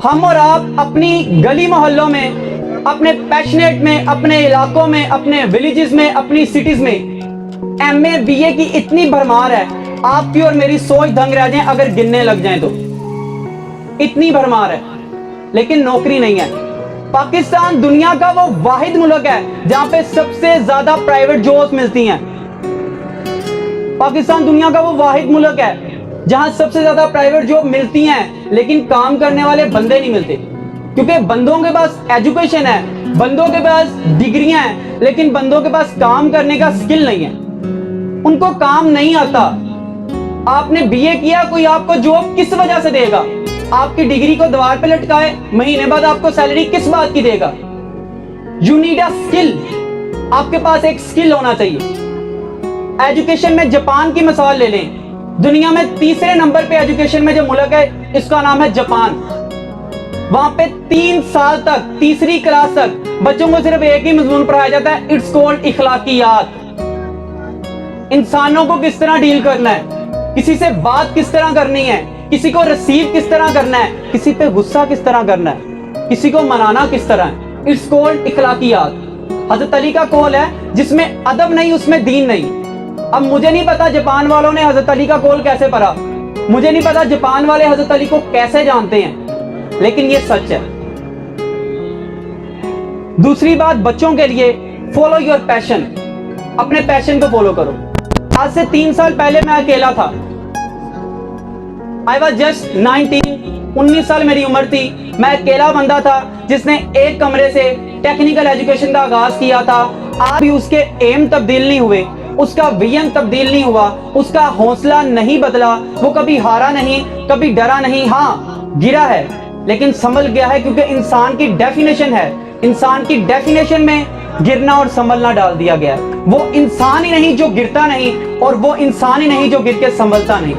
हम और आप अपनी गली मोहल्लों में, अपने पैशनेट में, अपने इलाकों में, अपने विलेजेस में, अपनी सिटीज में एमए बीए की इतनी भरमार है, आपकी और मेरी सोच दंग रह जाए अगर गिनने लग जाएं तो। इतनी भरमार है, लेकिन नौकरी नहीं है। पाकिस्तान दुनिया का वो वाहिद मुल्क है जहां पे सबसे ज्यादा प्राइवेट जॉब्स मिलती हैं। पाकिस्तान दुनिया का वो वाहिद मुल्क है जहां सबसे ज्यादा प्राइवेट जॉब मिलती हैं, लेकिन काम करने वाले बंदे नहीं मिलते, क्योंकि बंदों के पास एजुकेशन है, बंदों के पास डिग्रियां हैं, लेकिन बंदों के पास काम करने का स्किल नहीं है। उनको काम नहीं आता। आपने बीए किया, कोई आपको जॉब किस वजह से देगा? आपकी डिग्री को दीवार पे लटकाए, महीने बाद आपको सैलरी किस बात की देगा? You need a skill. आपके पास एक स्किल होना चाहिए। एजुकेशन में जापान की मिसाल ले लें। दुनिया में तीसरे नंबर पे एजुकेशन में जो मुल्क है, इसका नाम है जापान। वहां पे 3 साल तक, तीसरी क्लास तक बच्चों को सिर्फ एक ही मजमून पढ़ाया जाता है, इट्स कॉल्ड इखलाकियात। इंसानों को किस तरह डील करना है, किसी से बात किस तरह करनी है, किसी को रिसीव किस तरह करना है, किसी पे गुस्सा किस तरह करना है, किसी को मनाना किस तरह है, इट्स कॉल्ड इखलाकियात। हजरत अली का कौल है, जिसमें अदब नहीं उसमें दीन नहीं। अब मुझे नहीं पता जापान वालों ने हजरत अली का कौल कैसे पढ़ा, मुझे नहीं पता जापान वाले हजरत अली को कैसे जानते हैं, लेकिन ये सच है। दूसरी बात बच्चों के लिए, फॉलो योर पैशन। अपने पैशन को फॉलो करो। आज से 3 साल पहले मैं अकेला था। आई वॉज जस्ट 19 साल मेरी उम्र थी। मैं अकेला बंदा था जिसने एक कमरे से टेक्निकल एजुकेशन का आगाज किया था। आज भी उसके एम तब्दील नहीं हुए, उसका विजन तब्दील नहीं हुआ, उसका हौसला नहीं बदला, वो कभी हारा नहीं, कभी डरा नहीं। हाँ, गिरा है लेकिन संभल गया है, क्योंकि इंसान की डेफिनेशन है, इंसान की डेफिनेशन में गिरना और संभलना डाल दिया गया है। वो इंसान ही नहीं जो गिरता नहीं, और वो इंसान ही नहीं जो गिर के संभलता नहीं।